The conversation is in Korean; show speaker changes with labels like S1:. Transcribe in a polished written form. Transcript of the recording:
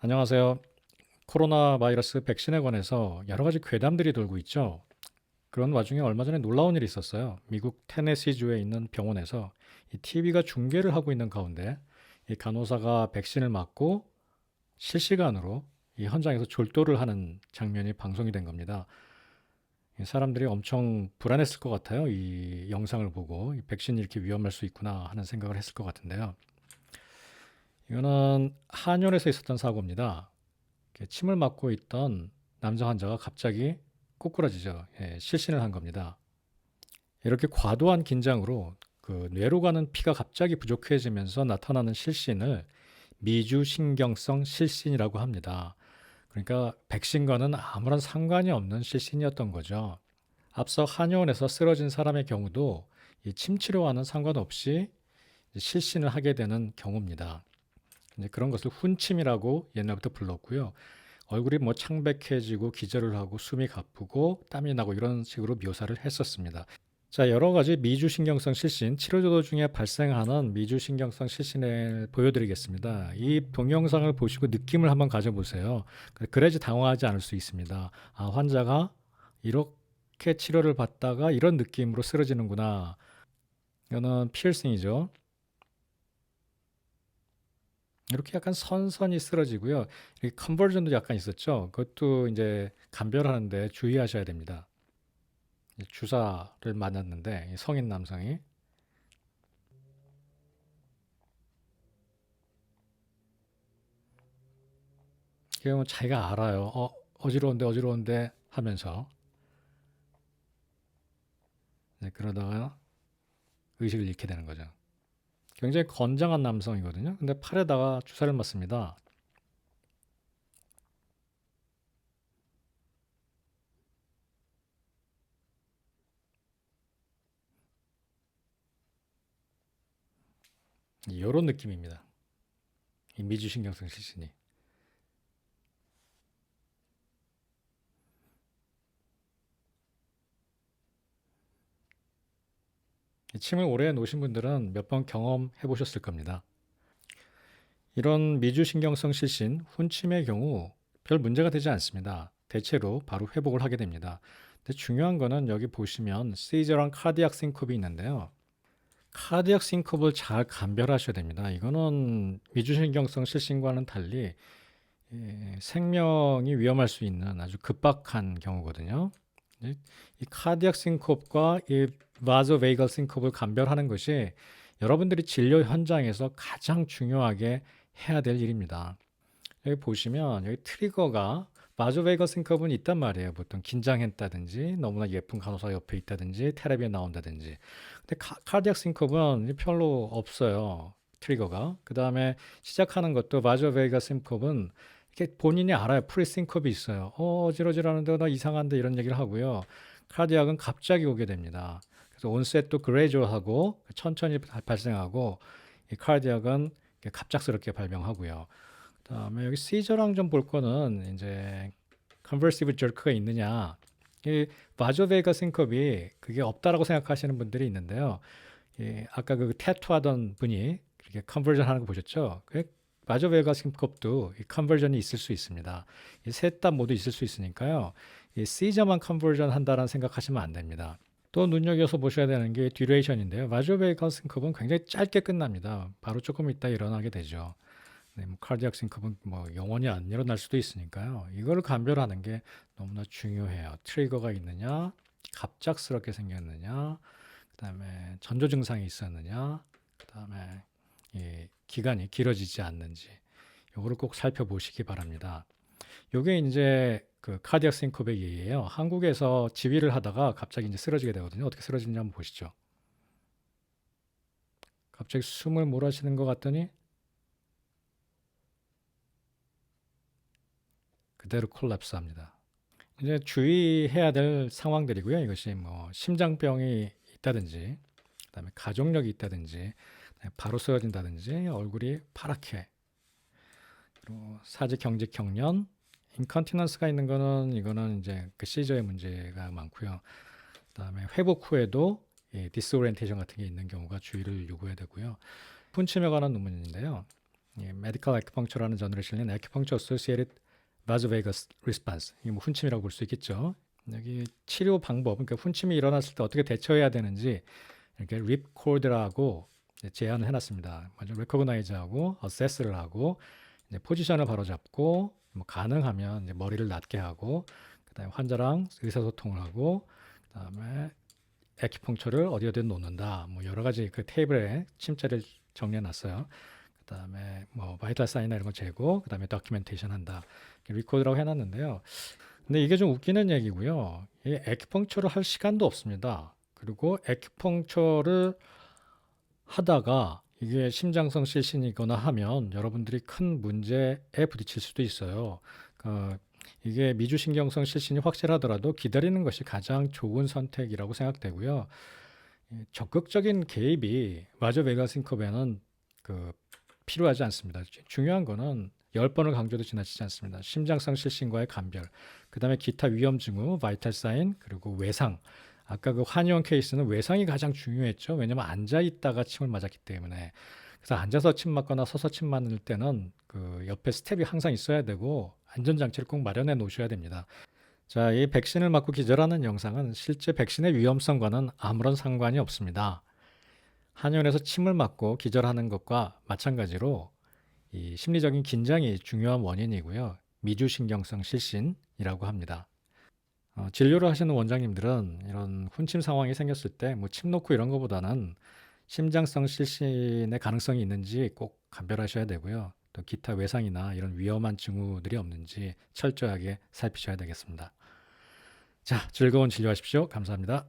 S1: 안녕하세요. 코로나 바이러스 백신에 관해서 여러 가지 괴담들이 돌고 있죠. 그런 와중에 얼마 전에 놀라운 일이 있었어요. 미국 테네시주에 있는 병원에서 이 TV가 중계를 하고 있는 가운데 이 간호사가 백신을 맞고 실시간으로 이 현장에서 졸도를 하는 장면이 방송이 된 겁니다. 이 사람들이 엄청 불안했을 것 같아요. 이 영상을 보고 이 백신이 이렇게 위험할 수 있구나 하는 생각을 했을 것 같은데요. 이거는 한의원에서 있었던 사고입니다. 침을 맞고 있던 남자 환자가 갑자기 꼬꾸라지죠. 예, 실신을 한 겁니다. 이렇게 과도한 긴장으로 그 뇌로 가는 피가 갑자기 부족해지면서 나타나는 실신을 미주신경성 실신이라고 합니다. 그러니까 백신과는 아무런 상관이 없는 실신이었던 거죠. 앞서 한의원에서 쓰러진 사람의 경우도 이 침치료와는 상관없이 실신을 하게 되는 경우입니다. 이제 그런 것을 훈침이라고 옛날부터 불렀고요. 얼굴이 뭐 창백해지고 기절을 하고 숨이 가쁘고 땀이 나고 이런 식으로 묘사를 했었습니다. 자, 여러 가지 미주신경성 실신, 치료제도 중에 발생하는 미주신경성 실신을 보여드리겠습니다. 이 동영상을 보시고 느낌을 한번 가져보세요. 그래야지 당황하지 않을 수 있습니다. 아, 환자가 이렇게 치료를 받다가 이런 느낌으로 쓰러지는구나. 이거는 피어싱이죠. 이렇게 약간 선선히 쓰러지고요. 이 컨버전도 약간 있었죠. 그것도 이제 감별하는데 주의하셔야 됩니다. 주사를 맞았는데 성인 남성이 그러면 자기가 알아요. 어지러운데 어지러운데 하면서 그러다가 의식을 잃게 되는 거죠. 굉장히 건장한 남성이거든요. 근데 팔에다가 주사를 맞습니다. 이런 느낌입니다. 이 미주신경성 실신이. 침을 오래 놓으신 분들은 몇 번 경험해 보셨을 겁니다. 이런 미주신경성 실신, 훈침의 경우 별 문제가 되지 않습니다. 대체로 바로 회복을 하게 됩니다. 근데 중요한 거는 여기 보시면 시저랑 카디악 싱콥이 있는데요. 카디악 싱콥을 잘 감별하셔야 됩니다. 이거는 미주신경성 실신과는 달리 생명이 위험할 수 있는 아주 급박한 경우거든요. 이 카디악 싱콥과 이 바조베이걸 싱콥을 감별하는 것이 여러분들이 진료 현장에서 가장 중요하게 해야 될 일입니다. 여기 보시면 여기 트리거가 바조베이걸 싱컵은 있단 말이에요. 보통 긴장했다든지 너무나 예쁜 간호사 옆에 있다든지 테레비에 나온다든지. 근데 카디악 싱컵은 별로 없어요. 트리거가. 그 다음에 시작하는 것도 바조베이걸 싱컵은 이렇게 본인이 알아요. 프리싱컵이 있어요. 어지러지라는데 나 이상한데 이런 얘기를 하고요. 카디악은 갑자기 오게 됩니다. 그래서 온셋도 그레이저하고 천천히 발생하고 이 카디악은 갑작스럽게 발병하고요. 그다음에 여기 시저랑 좀 볼 거는 이제 컨버시브 절크가 있느냐. 이 바조베가 싱컵이 그게 없다라고 생각하시는 분들이 있는데요. 아까 그 태투하던 분이 이렇게 컨버전 하는 거 보셨죠? 그 바조베가 싱컵도 이 컨버전이 있을 수 있습니다. 셋 다 모두 있을 수 있으니까요. 이 시저만 컨버전 한다라는 생각하시면 안 됩니다. 또 눈여겨서 보셔야 되는 게 듀레이션인데요. 바조베가 싱컵은 굉장히 짧게 끝납니다. 바로 조금 있다 일어나게 되죠. 네, 뭐 카디악 싱크는 뭐 영원히 안 일어날 수도 있으니까요. 이걸 감별하는 게 너무나 중요해요. 트리거가 있느냐, 갑작스럽게 생겼느냐, 그다음에 전조 증상이 있었느냐, 그다음에 이 기간이 길어지지 않는지, 요거를 꼭 살펴보시기 바랍니다. 요게 이제 그 카디악 싱크의 예예요. 한국에서 지휘를 하다가 갑자기 이제 쓰러지게 되거든요. 어떻게 쓰러지는지 한번 보시죠. 갑자기 숨을 몰아쉬는 것 같더니 그대로 콜랩스합니다. 이제 주의해야 될 상황들이고요. 이것이 뭐 심장병이 있다든지, 그다음에 가족력이 있다든지, 바로 쓰러진다든지, 얼굴이 파랗게, 그리고 사지 경직 경련, 인컨티넌스가 있는 거는 이거는 이제 그 시저의 문제가 많고요. 그다음에 회복 후에도 디스오리엔테이션 같은 게 있는 경우가 주의를 요구해야 되고요. 분침에 관한 논문인데요. 메디컬 에큐펑처라는 저널에 실린 에큐펑처 어소시에이티드 바소베이거스 리스폰스, 이게 뭐 훈침이라고 볼 수 있겠죠. 여기 치료 방법, 그러니까 훈침이 일어났을 때 어떻게 대처해야 되는지 이렇게 립코드라고 제안을 해놨습니다. 먼저 레코그나이즈하고 어세스를 하고 이제 포지션을 바로 잡고 뭐 가능하면 이제 머리를 낮게 하고 그다음에 환자랑 의사소통을 하고 그다음에 에큐펑처를 어디 놓는다. 뭐 여러 가지 그 테이블에 침자를 정리해 놨어요. 그다음에 뭐 바이탈 사인이나 이런 거 재고 그다음에 다큐멘테이션 한다. 리코드라고 해놨는데요. 근데 이게 좀 웃기는 얘기고요. 이 에큐펑처를 할 시간도 없습니다. 그리고 에큐펑처를 하다가 이게 심장성 실신이거나 하면 여러분들이 큰 문제에 부딪힐 수도 있어요. 이게 미주신경성 실신이 확실하더라도 기다리는 것이 가장 좋은 선택이라고 생각되고요. 적극적인 개입이 마저 베가싱컵에는 필요하지 않습니다. 중요한 거는 10번을 강조도 지나치지 않습니다. 심장성 실신과의 감별, 그 다음에 기타 위험 징후, 바이탈 사인, 그리고 외상. 아까 그 환희원 케이스는 외상이 가장 중요했죠. 왜냐면 앉아 있다가 침을 맞았기 때문에. 그래서 앉아서 침 맞거나 서서 침 맞을 때는 그 옆에 스텝이 항상 있어야 되고 안전장치를 꼭 마련해 놓으셔야 됩니다. 자, 이 백신을 맞고 기절하는 영상은 실제 백신의 위험성과는 아무런 상관이 없습니다. 한의원에서 침을 맞고 기절하는 것과 마찬가지로 이 심리적인 긴장이 중요한 원인이고요. 미주신경성 실신이라고 합니다. 진료를 하시는 원장님들은 이런 훈침 상황이 생겼을 때 뭐 침 놓고 이런 것보다는 심장성 실신의 가능성이 있는지 꼭 감별하셔야 되고요. 또 기타 외상이나 이런 위험한 징후들이 없는지 철저하게 살피셔야 되겠습니다. 자, 즐거운 진료하십시오. 감사합니다.